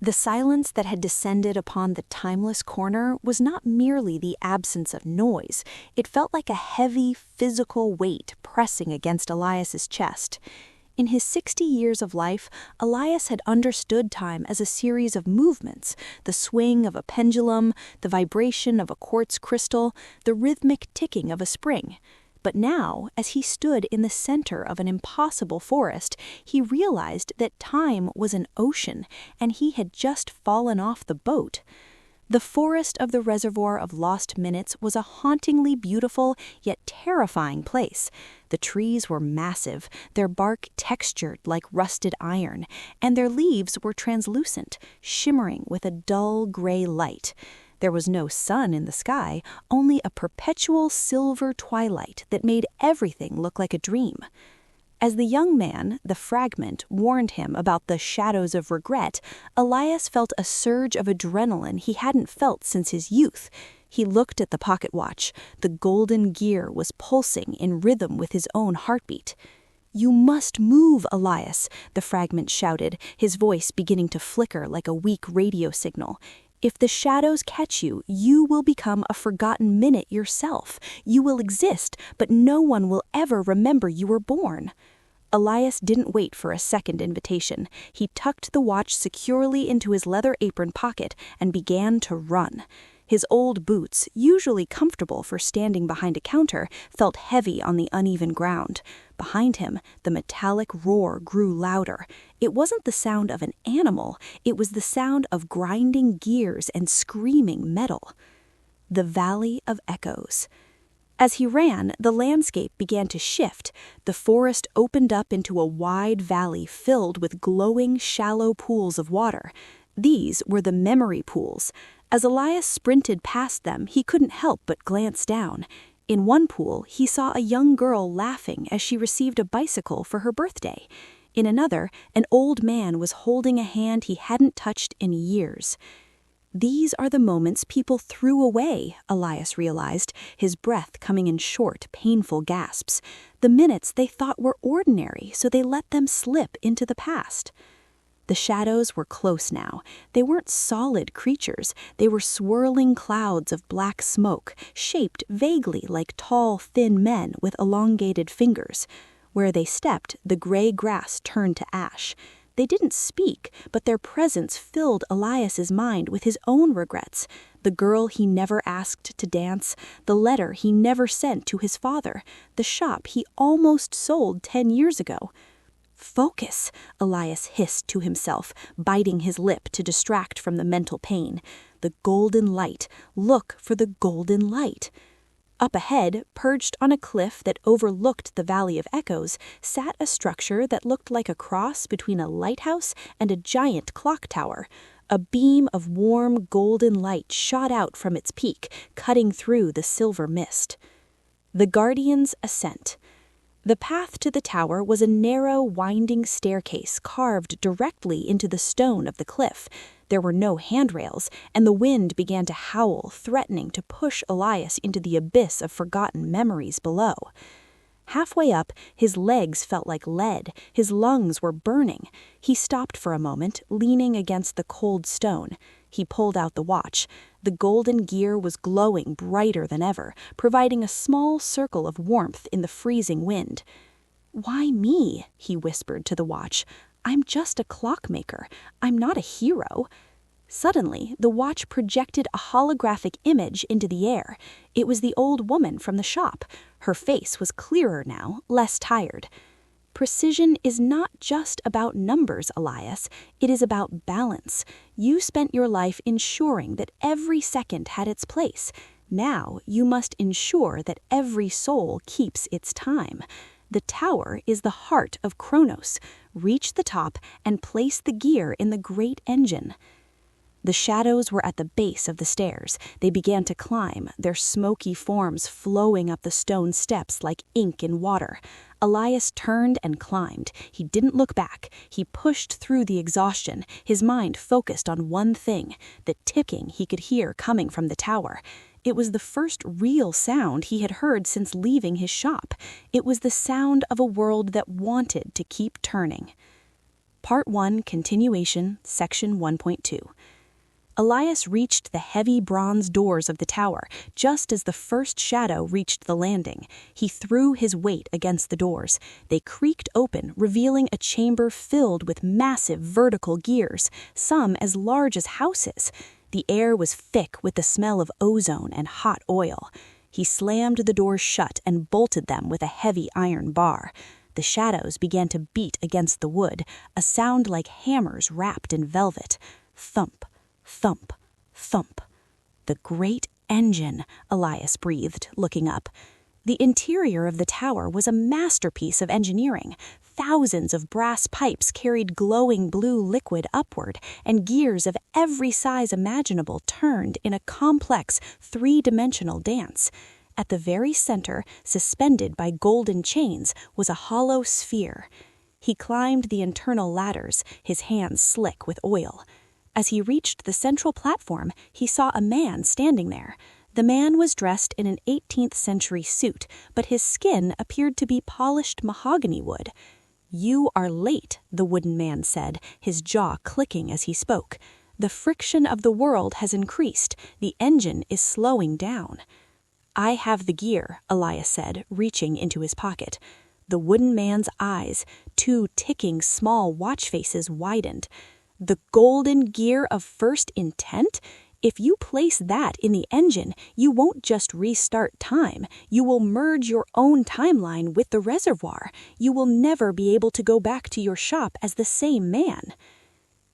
The silence that had descended upon the timeless corner was not merely the absence of noise. It felt like a heavy, physical weight pressing against Elias's chest. In his 60 years of life, Elias had understood time as a series of movements, the swing of a pendulum, the vibration of a quartz crystal, the rhythmic ticking of a spring. But now, as he stood in the center of an impossible forest, he realized that time was an ocean, and he had just fallen off the boat. The forest of the Reservoir of Lost Minutes was a hauntingly beautiful yet terrifying place. The trees were massive, their bark textured like rusted iron, and their leaves were translucent, shimmering with a dull gray light. There was no sun in the sky, only a perpetual silver twilight that made everything look like a dream. As the young man, the fragment, warned him about the shadows of regret, Elias felt a surge of adrenaline he hadn't felt since his youth. He looked at the pocket watch. The golden gear was pulsing in rhythm with his own heartbeat. "You must move, Elias," the fragment shouted, his voice beginning to flicker like a weak radio signal. "If the shadows catch you, you will become a forgotten minute yourself. You will exist, but no one will ever remember you were born." Elias didn't wait for a second invitation. He tucked the watch securely into his leather apron pocket and began to run. His old boots, usually comfortable for standing behind a counter, felt heavy on the uneven ground. Behind him, the metallic roar grew louder. It wasn't the sound of an animal, it was the sound of grinding gears and screaming metal. The Valley of Echoes. As he ran, the landscape began to shift. The forest opened up into a wide valley filled with glowing, shallow pools of water. These were the memory pools. As Elias sprinted past them, he couldn't help but glance down. In one pool, he saw a young girl laughing as she received a bicycle for her birthday. In another, an old man was holding a hand he hadn't touched in years. These are the moments people threw away, Elias realized, his breath coming in short, painful gasps. The minutes they thought were ordinary, so they let them slip into the past. The shadows were close now. They weren't solid creatures. They were swirling clouds of black smoke, shaped vaguely like tall, thin men with elongated fingers. Where they stepped, the gray grass turned to ash. They didn't speak, but their presence filled Elias's mind with his own regrets. The girl he never asked to dance, the letter he never sent to his father, the shop he almost sold 10 years ago. "Focus," Elias hissed to himself, biting his lip to distract from the mental pain. "The golden light. Look for the golden light." Up ahead, perched on a cliff that overlooked the Valley of Echoes, sat a structure that looked like a cross between a lighthouse and a giant clock tower. A beam of warm golden light shot out from its peak, cutting through the silver mist. The Guardian's Ascent. The path to the tower was a narrow, winding staircase carved directly into the stone of the cliff. There were no handrails, and the wind began to howl, threatening to push Elias into the abyss of forgotten memories below. Halfway up, his legs felt like lead. His lungs were burning. He stopped for a moment, leaning against the cold stone. He pulled out the watch. The golden gear was glowing brighter than ever, providing a small circle of warmth in the freezing wind. "Why me?" he whispered to the watch. "I'm just a clockmaker. I'm not a hero." Suddenly, the watch projected a holographic image into the air. It was the old woman from the shop. Her face was clearer now, less tired. Precision is not just about numbers, Elias. It is about balance. You spent your life ensuring that every second had its place. Now you must ensure that every soul keeps its time. The tower is the heart of Kronos. Reach the top and place the gear in the great engine. The shadows were at the base of the stairs. They began to climb, their smoky forms flowing up the stone steps like ink in water. Elias turned and climbed. He didn't look back. He pushed through the exhaustion, his mind focused on one thing, the ticking he could hear coming from the tower. It was the first real sound he had heard since leaving his shop. It was the sound of a world that wanted to keep turning. Part 1, Continuation, Section 1.2. Elias reached the heavy bronze doors of the tower just as the first shadow reached the landing. He threw his weight against the doors. They creaked open, revealing a chamber filled with massive vertical gears, some as large as houses. The air was thick with the smell of ozone and hot oil. He slammed the doors shut and bolted them with a heavy iron bar. The shadows began to beat against the wood, a sound like hammers wrapped in velvet. Thump. Thump, thump. The great engine, Elias breathed, looking up. The interior of the tower was a masterpiece of engineering. Thousands of brass pipes carried glowing blue liquid upward, and gears of every size imaginable turned in a complex, three-dimensional dance. At the very center, suspended by golden chains, was a hollow sphere. He climbed the internal ladders, his hands slick with oil. As he reached the central platform, he saw a man standing there. The man was dressed in an 18th century suit, but his skin appeared to be polished mahogany wood. "You are late," the wooden man said, his jaw clicking as he spoke. "The friction of the world has increased. The engine is slowing down." "I have the gear," Elias said, reaching into his pocket. The wooden man's eyes, two ticking small watch faces, widened. "The golden gear of first intent? If you place that in the engine, you won't just restart time. You will merge your own timeline with the reservoir. You will never be able to go back to your shop as the same man."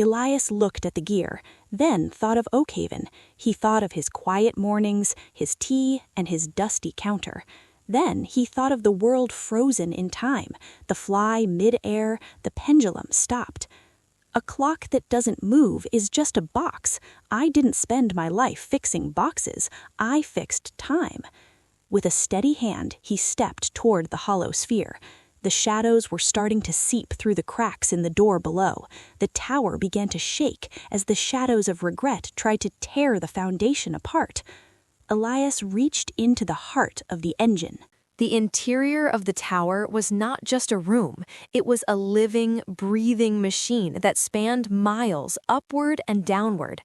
Elias looked at the gear, then thought of Oakhaven. He thought of his quiet mornings, his tea, and his dusty counter. Then he thought of the world frozen in time, the fly mid-air, the pendulum stopped. "A clock that doesn't move is just a box. I didn't spend my life fixing boxes. I fixed time." With a steady hand, he stepped toward the hollow sphere. The shadows were starting to seep through the cracks in the door below. The tower began to shake as the shadows of regret tried to tear the foundation apart. Elias reached into the heart of the engine. The interior of the tower was not just a room. It was a living, breathing machine that spanned miles upward and downward.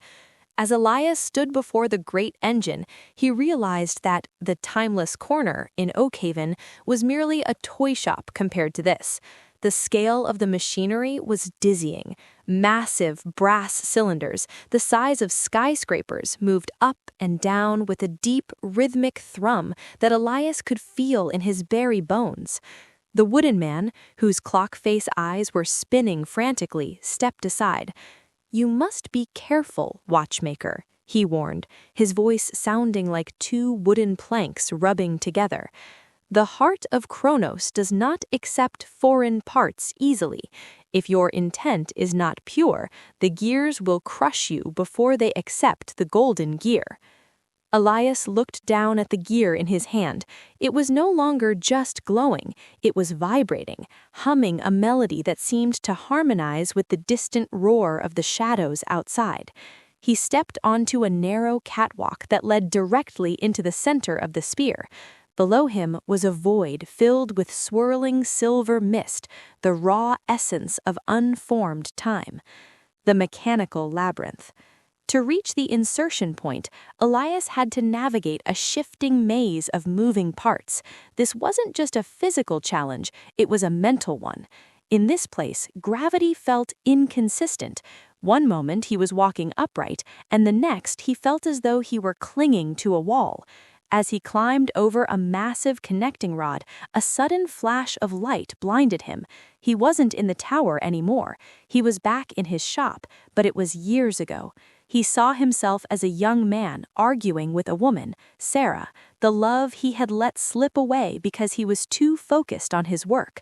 As Elias stood before the great engine, he realized that the Timeless Corner in Oakhaven was merely a toy shop compared to this. The scale of the machinery was dizzying. Massive brass cylinders, the size of skyscrapers, moved up and down with a deep, rhythmic thrum that Elias could feel in his very bones. The wooden man, whose clock-face eyes were spinning frantically, stepped aside. "You must be careful, watchmaker," he warned, his voice sounding like two wooden planks rubbing together. "The heart of Kronos does not accept foreign parts easily. If your intent is not pure, the gears will crush you before they accept the golden gear." Elias looked down at the gear in his hand. It was no longer just glowing, it was vibrating, humming a melody that seemed to harmonize with the distant roar of the shadows outside. He stepped onto a narrow catwalk that led directly into the center of the sphere. Below him was a void filled with swirling silver mist, the raw essence of unformed time. The mechanical labyrinth. To reach the insertion point, Elias had to navigate a shifting maze of moving parts. This wasn't just a physical challenge, it was a mental one. In this place, gravity felt inconsistent. One moment he was walking upright, and the next he felt as though he were clinging to a wall. As he climbed over a massive connecting rod, a sudden flash of light blinded him. He wasn't in the tower anymore. He was back in his shop, but it was years ago. He saw himself as a young man arguing with a woman, Sarah, the love he had let slip away because he was too focused on his work.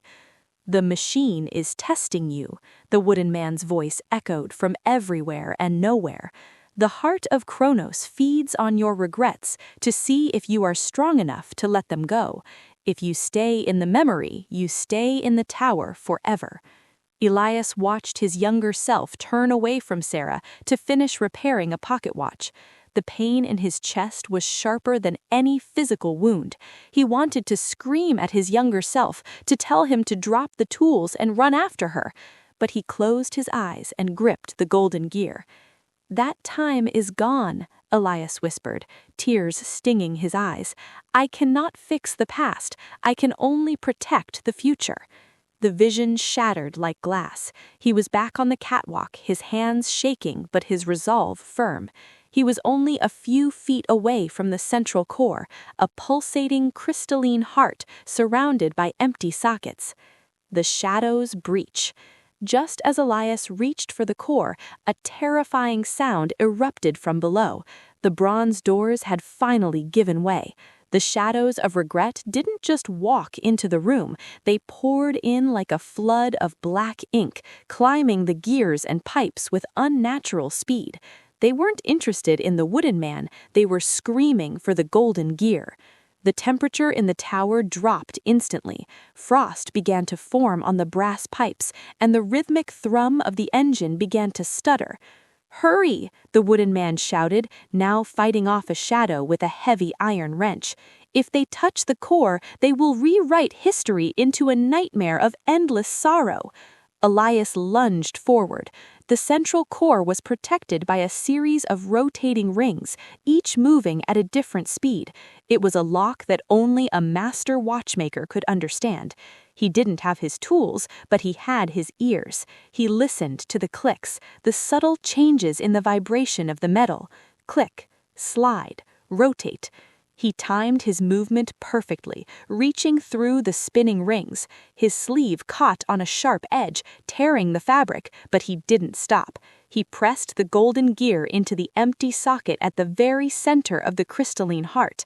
"The machine is testing you," the wooden man's voice echoed from everywhere and nowhere. "The heart of Kronos feeds on your regrets to see if you are strong enough to let them go. If you stay in the memory, you stay in the tower forever." Elias watched his younger self turn away from Sarah to finish repairing a pocket watch. The pain in his chest was sharper than any physical wound. He wanted to scream at his younger self, to tell him to drop the tools and run after her. but he closed his eyes and gripped the golden gear. "That time is gone," Elias whispered, tears stinging his eyes. "I cannot fix the past. I can only protect the future." The vision shattered like glass. He was back on the catwalk, his hands shaking but his resolve firm. He was only a few feet away from the central core, a pulsating crystalline heart surrounded by empty sockets. The shadows breach. Just as Elias reached for the core, a terrifying sound erupted from below. The bronze doors had finally given way. The shadows of regret didn't just walk into the room, they poured in like a flood of black ink, climbing the gears and pipes with unnatural speed. They weren't interested in the wooden man, they were screaming for the golden gear. The temperature in the tower dropped instantly. Frost began to form on the brass pipes, and the rhythmic thrum of the engine began to stutter. "Hurry!" the wooden man shouted, now fighting off a shadow with a heavy iron wrench. "If they touch the core, they will rewrite history into a nightmare of endless sorrow." Elias lunged forward. The central core was protected by a series of rotating rings, each moving at a different speed. It was a lock that only a master watchmaker could understand. He didn't have his tools, but he had his ears. He listened to the clicks, the subtle changes in the vibration of the metal. Click, slide, rotate. He timed his movement perfectly, reaching through the spinning rings. His sleeve caught on a sharp edge, tearing the fabric, but he didn't stop. He pressed the golden gear into the empty socket at the very center of the crystalline heart.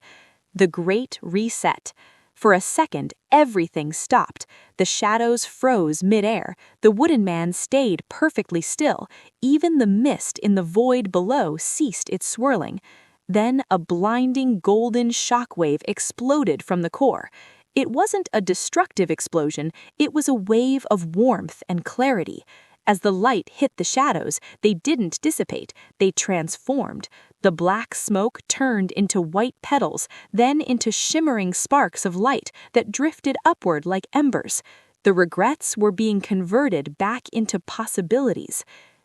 The Great Reset. For a second, everything stopped. The shadows froze midair. The wooden man stayed perfectly still. Even the mist in the void below ceased its swirling. Then a blinding golden shockwave exploded from the core. It wasn't a destructive explosion, it was a wave of warmth and clarity. As the light hit the shadows, they didn't dissipate, they transformed. The black smoke turned into white petals, then into shimmering sparks of light that drifted upward like embers. The regrets were being converted back into possibilities.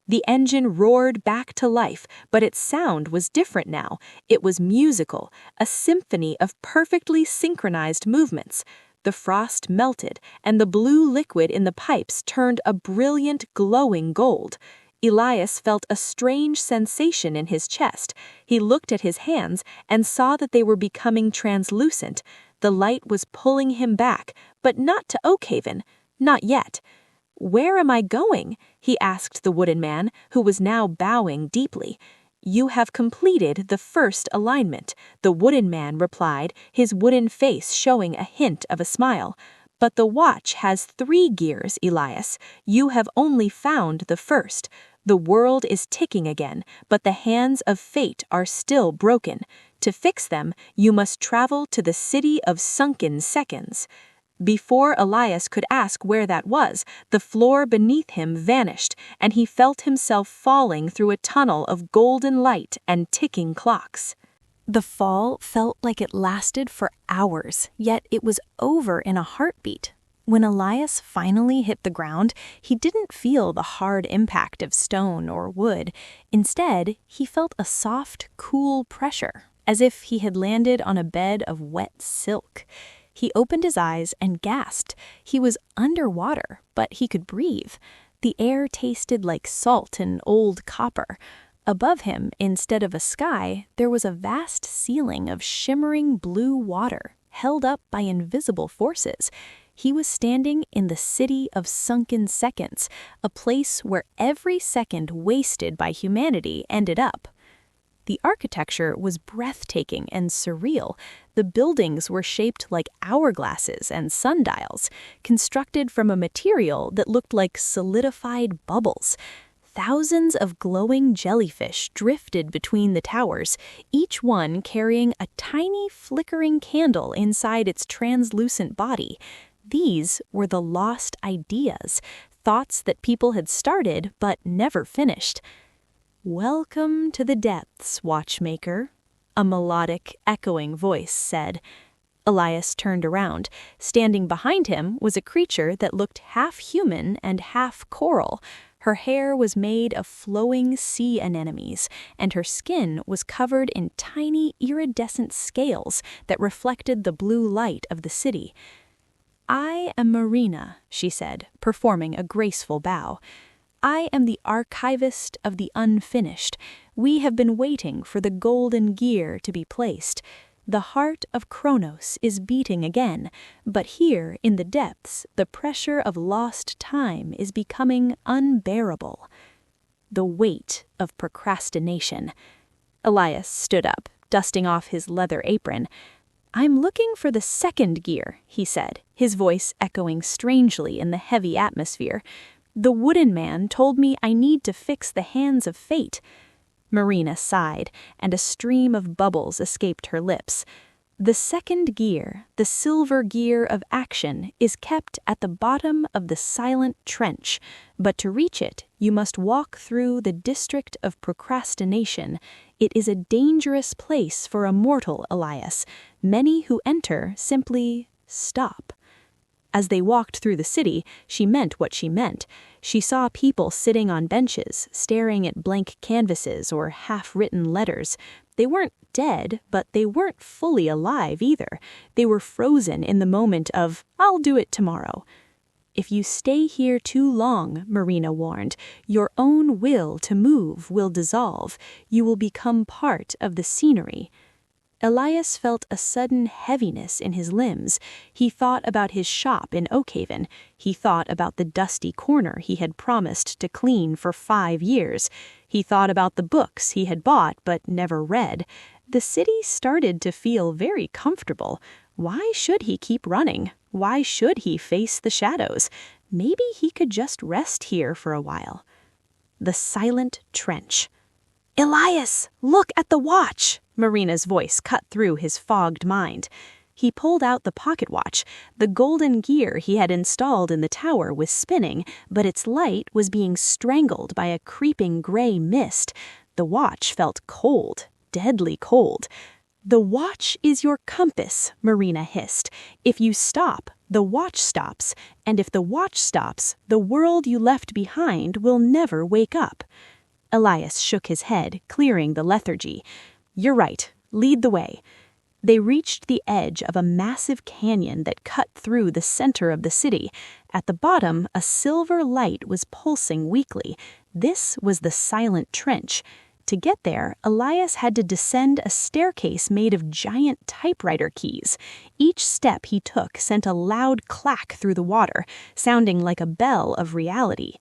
The engine roared back to life, but its sound was different now. It was musical, a symphony of perfectly synchronized movements. The frost melted, and the blue liquid in the pipes turned a brilliant, glowing gold. Elias felt a strange sensation in his chest. He looked at his hands and saw that they were becoming translucent. The light was pulling him back, but not to Oakhaven. Not yet. "Where am I going?" he asked the wooden man, who was now bowing deeply. "You have completed the first alignment," the wooden man replied, his wooden face showing a hint of a smile. "But the watch has 3 gears, Elias. You have only found the first. The world is ticking again, but the hands of fate are still broken. To fix them, you must travel to the city of sunken seconds." Before Elias could ask where that was, the floor beneath him vanished, and he felt himself falling through a tunnel of golden light and ticking clocks. The fall felt like it lasted for hours, yet it was over in a heartbeat. When Elias finally hit the ground, he didn't feel the hard impact of stone or wood. Instead, he felt a soft, cool pressure, as if he had landed on a bed of wet silk. He opened his eyes and gasped. He was underwater, but he could breathe. The air tasted like salt and old copper. Above him, instead of a sky, there was a vast ceiling of shimmering blue water, held up by invisible forces. He was standing in the city of sunken seconds, a place where every second wasted by humanity ended up. The architecture was breathtaking and surreal. The buildings were shaped like hourglasses and sundials, constructed from a material that looked like solidified bubbles. Thousands of glowing jellyfish drifted between the towers, each one carrying a tiny flickering candle inside its translucent body. These were the lost ideas, thoughts that people had started but never finished. "Welcome to the depths, watchmaker," a melodic, echoing voice said. Elias turned around. Standing behind him was a creature that looked half human and half coral. Her hair was made of flowing sea anemones, and her skin was covered in tiny iridescent scales that reflected the blue light of the city. "I am Marina," she said, performing a graceful bow. "I am the archivist of the unfinished. We have been waiting for the golden gear to be placed. The heart of Kronos is beating again, but here in the depths, the pressure of lost time is becoming unbearable." The weight of procrastination. Elias stood up, dusting off his leather apron. "I'm looking for the second gear," he said, his voice echoing strangely in the heavy atmosphere. "The wooden man told me I need to fix the hands of fate." Marina sighed, and a stream of bubbles escaped her lips. "The second gear, the silver gear of action, is kept at the bottom of the silent trench, but to reach it, you must walk through the district of procrastination. It is a dangerous place for a mortal, Elias. Many who enter simply stop." As they walked through the city, she meant what she meant. She saw people sitting on benches, staring at blank canvases or half-written letters. They weren't dead, but they weren't fully alive either. They were frozen in the moment of, "I'll do it tomorrow." "If you stay here too long," Marina warned, "your own will to move will dissolve. You will become part of the scenery." Elias felt a sudden heaviness in his limbs. He thought about his shop in Oakhaven. He thought about the dusty corner he had promised to clean for 5 years. He thought about the books he had bought but never read. The city started to feel very comfortable. Why should he keep running? Why should he face the shadows? Maybe he could just rest here for a while. The silent trench. "Elias, look at the watch!" Marina's voice cut through his fogged mind. He pulled out the pocket watch. The golden gear he had installed in the tower was spinning, but its light was being strangled by a creeping gray mist. The watch felt cold, deadly cold. "The watch is your compass," Marina hissed. "If you stop, the watch stops, and if the watch stops, the world you left behind will never wake up." Elias shook his head, clearing the lethargy. "You're right. Lead the way." They reached the edge of a massive canyon that cut through the center of the city. At the bottom, a silver light was pulsing weakly. This was the silent trench. To get there, Elias had to descend a staircase made of giant typewriter keys. Each step he took sent a loud clack through the water, sounding like a bell of reality.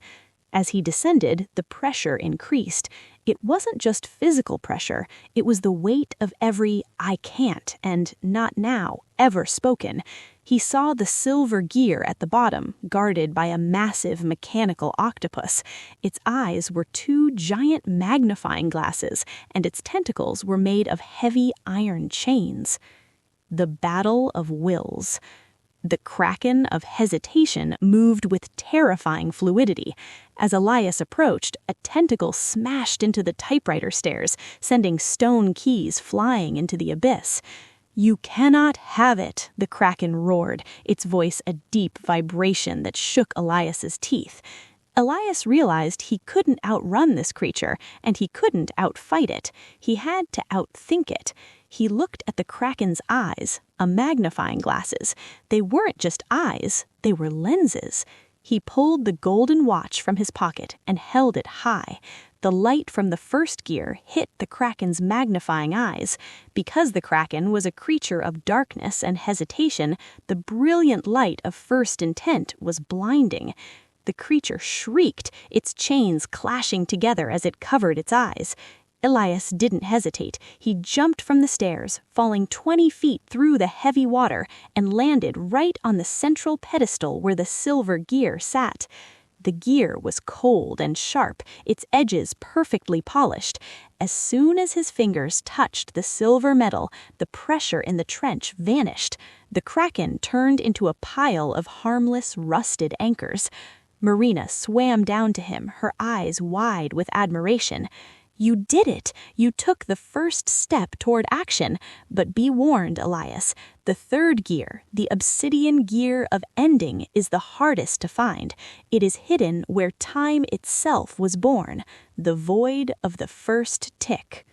As he descended, the pressure increased. It wasn't just physical pressure, it was the weight of every "I can't" and "not now" ever spoken. He saw the silver gear at the bottom, guarded by a massive mechanical octopus. Its eyes were 2 giant magnifying glasses, and its tentacles were made of heavy iron chains. The battle of wills. The kraken of hesitation moved with terrifying fluidity. As Elias approached, a tentacle smashed into the typewriter stairs, sending stone keys flying into the abyss. "You cannot have it," the kraken roared, its voice a deep vibration that shook Elias's teeth. Elias realized he couldn't outrun this creature, and he couldn't outfight it. He had to outthink it. He looked at the kraken's eyes, magnifying glasses. They weren't just eyes, they were lenses. He pulled the golden watch from his pocket and held it high. The light from the first gear hit the kraken's magnifying eyes. Because the kraken was a creature of darkness and hesitation, the brilliant light of first intent was blinding. The creature shrieked, its chains clashing together as it covered its eyes. Elias didn't hesitate. He jumped from the stairs, falling 20 feet through the heavy water, and landed right on the central pedestal where the silver gear sat. The gear was cold and sharp, its edges perfectly polished. As soon as his fingers touched the silver metal, the pressure in the trench vanished. The kraken turned into a pile of harmless, rusted anchors. Marina swam down to him, her eyes wide with admiration. You did it! You took the first step toward action. But be warned, Elias. The third gear, the obsidian gear of ending, is the hardest to find. It is hidden where time itself was born, the void of the first tick.